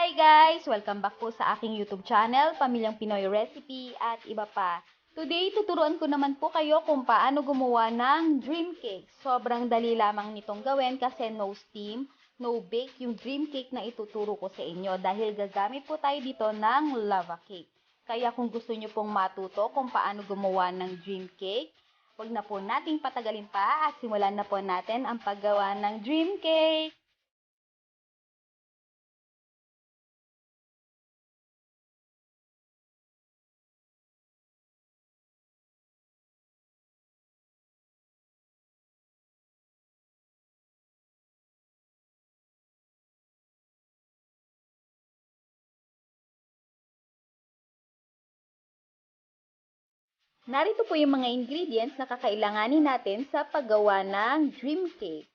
Hi guys! Welcome back po sa aking YouTube channel, Pamilyang Pinoy Recipe at iba pa. Today, tuturuan ko naman po kayo kung paano gumawa ng dream cake. Sobrang dali lamang nitong gawin kasi no steam, no bake yung dream cake na ituturo ko sa inyo dahil gagamit po tayo dito ng lava cake. Kaya kung gusto nyo pong matuto kung paano gumawa ng dream cake, huwag na po nating patagalin pa at simulan na po natin ang paggawa ng dream cake. Narito po yung mga ingredients na kakailanganin natin sa paggawa ng dream cake.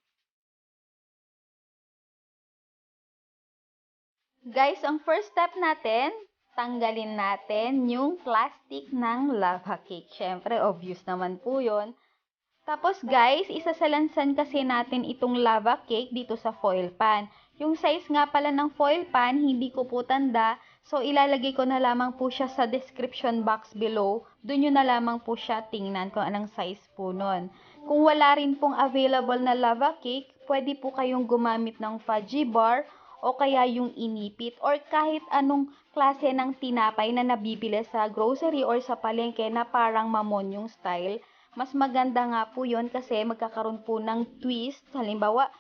Guys, ang first step natin, tanggalin natin yung plastic ng lava cake. Syempre, obvious naman po yun. Tapos guys, isasalansan kasi natin itong lava cake dito sa foil pan. Yung size nga pala ng foil pan, hindi ko po tanda. So, ilalagay ko na lamang po siya sa description box below. Doon nyo na lamang po siya tingnan kung anong size po nun. Kung wala rin pong available na lava cake, pwede po kayong gumamit ng fudgy bar o kaya yung inipit or kahit anong klase ng tinapay na nabibili sa grocery or sa palengke na parang mamon yung style. Mas maganda nga po yon kasi magkakaroon po ng twist. Halimbawa,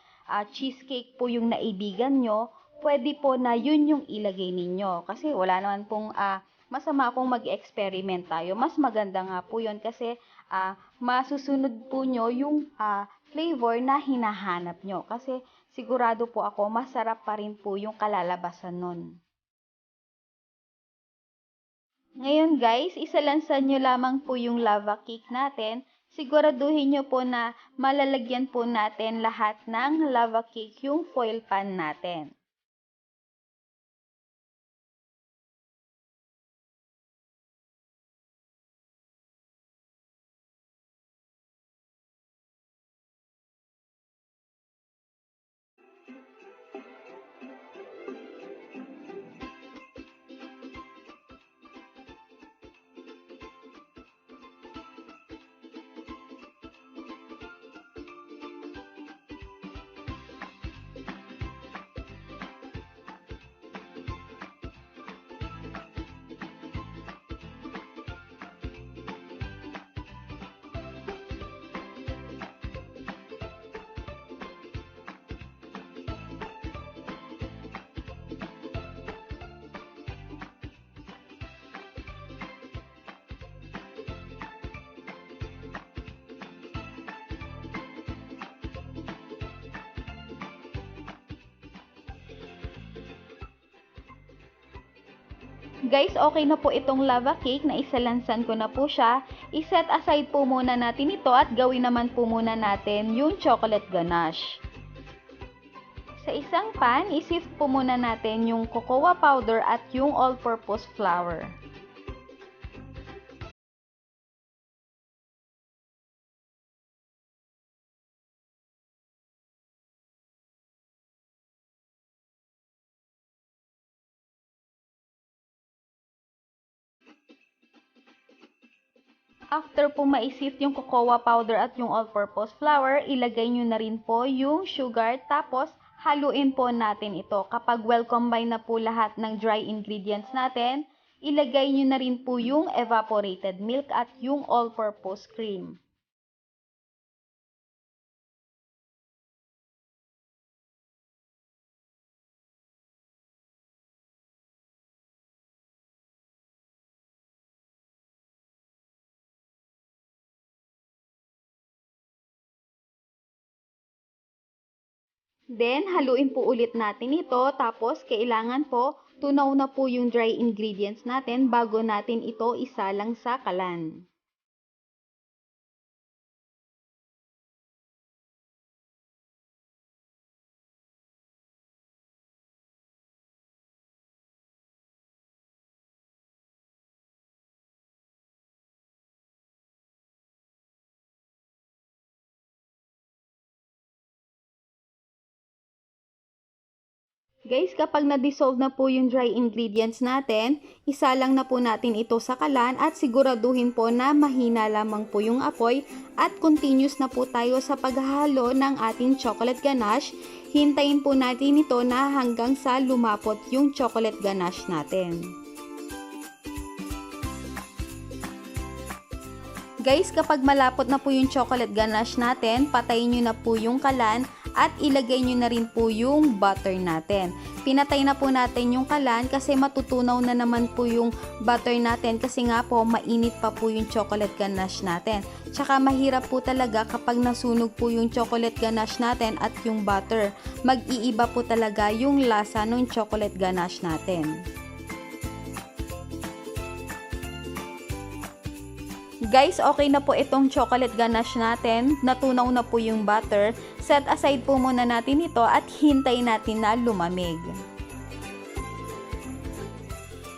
cheesecake po yung naibigan nyo, pwede po na yun yung ilagay ninyo. Kasi wala naman pong masama kung mag-experiment tayo. Mas maganda nga po yon kasi masusunod po nyo yung flavor na hinahanap nyo. Kasi sigurado po ako, masarap pa rin po yung kalalabasan nun. Ngayon guys, isalansan nyo lamang po yung lava cake natin. Siguraduhin nyo po na malalagyan po natin lahat ng lava cake yung foil pan natin. Guys, okay na po itong lava cake na isalansan ko na po siya. I-set aside po muna natin ito at gawin naman po muna natin yung chocolate ganache. Sa isang pan, i-sift po muna natin yung cocoa powder at yung all-purpose flour. After po maisip yung cocoa powder at yung all-purpose flour, ilagay nyo na rin po yung sugar, tapos haluin po natin ito. Kapag well combine na po lahat ng dry ingredients natin, ilagay nyo na rin po yung evaporated milk at yung all-purpose cream. Then, haluin po ulit natin ito. Tapos, kailangan po, tunaw na po yung dry ingredients natin bago natin ito isalang sa kalan. Guys, kapag na-dissolve na po yung dry ingredients natin, isalang na po natin ito sa kalan at siguraduhin po na mahina lamang po yung apoy at continuous na po tayo sa paghahalo ng ating chocolate ganache. Hintayin po natin ito na hanggang sa lumapot yung chocolate ganache natin. Guys, kapag malapot na po yung chocolate ganache natin, patayin nyo na po yung kalan at ilagay nyo na rin po yung butter natin. Pinatay na po natin yung kalan kasi matutunaw na naman po yung butter natin kasi nga po mainit pa po yung chocolate ganache natin. Tsaka mahirap po talaga kapag nasunog po yung chocolate ganache natin at yung butter. Mag-iiba po talaga yung lasa ng chocolate ganache natin. Guys, okay na po itong chocolate ganache natin. Natunaw na po yung butter. Set aside po muna natin ito at hintayin natin na lumamig.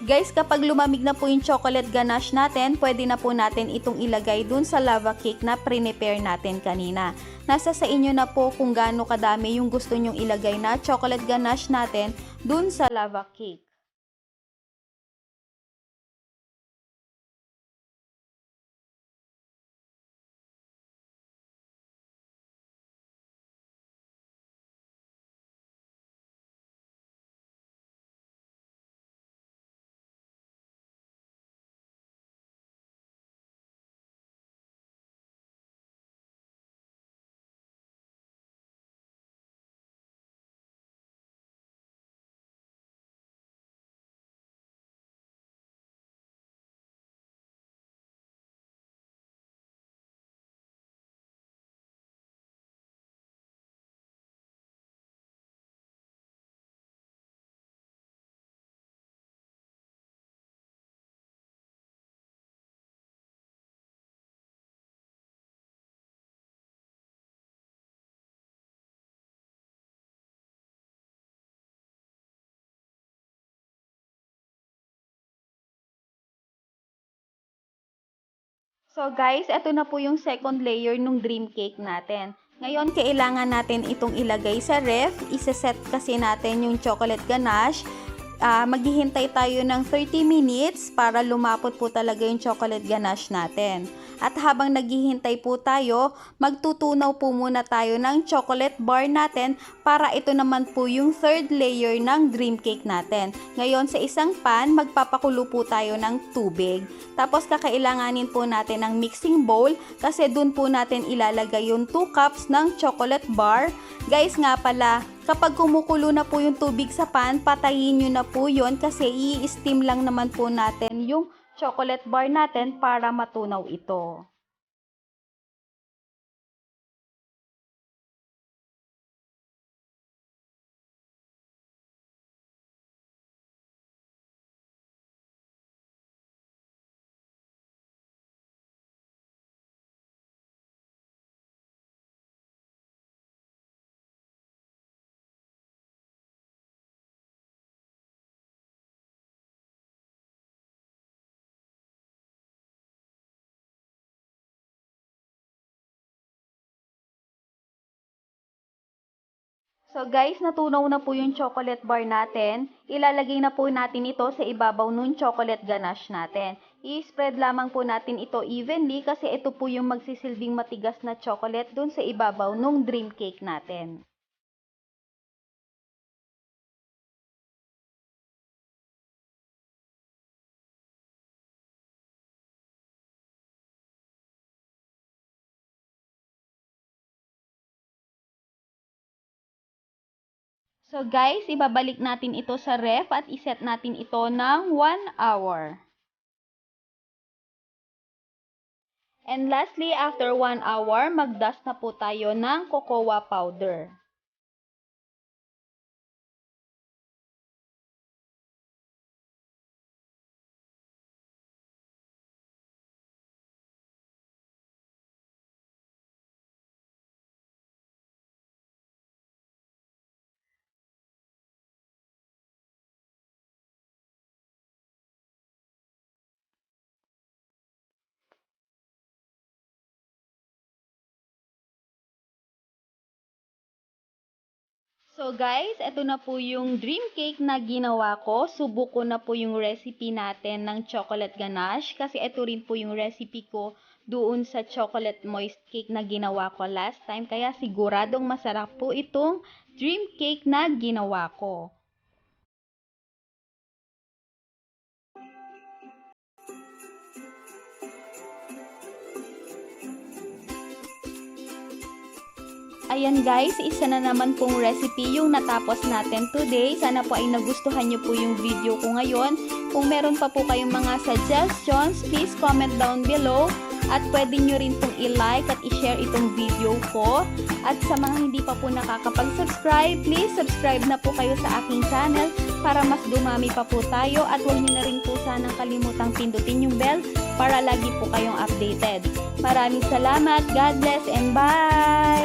Guys, kapag lumamig na po yung chocolate ganache natin, pwede na po natin itong ilagay dun sa lava cake na prepare natin kanina. Nasa sa inyo na po kung gaano kadami yung gusto nyong ilagay na chocolate ganache natin dun sa lava cake. So guys, ito na po yung second layer ng dream cake natin. Ngayon, kailangan natin itong ilagay sa ref. Iseset kasi natin yung chocolate ganache. Maghihintay tayo ng 30 minutes para lumapot po talaga yung chocolate ganache natin. At habang naghihintay po tayo, magtutunaw po muna tayo ng chocolate bar natin para ito naman po yung third layer ng dream cake natin. Ngayon sa isang pan, magpapakulo po tayo ng tubig. Tapos kakailanganin po natin ng mixing bowl kasi dun po natin ilalagay yung 2 cups ng chocolate bar. Guys nga pala, kapag kumukulo na po yung tubig sa pan, patayin nyo na po yun kasi i-steam lang naman po natin yung chocolate bar natin para matunaw ito. So guys, natunaw na po yung chocolate bar natin. Ilalagay na po natin ito sa ibabaw ng chocolate ganache natin. I-spread lamang po natin ito evenly kasi ito po yung magsisilbing matigas na chocolate dun sa ibabaw ng dream cake natin. So guys, ibabalik natin ito sa ref at iset natin ito ng 1 hour. And lastly, after 1 hour, mag-dust na po tayo ng cocoa powder. So guys, ito na po yung dream cake na ginawa ko. Subok ko na po yung recipe natin ng chocolate ganache kasi ito rin po yung recipe ko doon sa chocolate moist cake na ginawa ko last time. Kaya siguradong masarap po itong dream cake na ginawa ko. Ayan guys, isa na naman pong recipe yung natapos natin today. Sana po ay nagustuhan nyo po yung video ko ngayon. Kung meron pa po kayong mga suggestions, please comment down below. At pwede nyo rin pong i-like at i-share itong video ko. At sa mga hindi pa po nakakapag-subscribe, please subscribe na po kayo sa aking channel para mas dumami pa po tayo. At huwag nyo na rin po sanang kalimutang pindutin yung bell para lagi po kayong updated. Maraming salamat, God bless, and bye!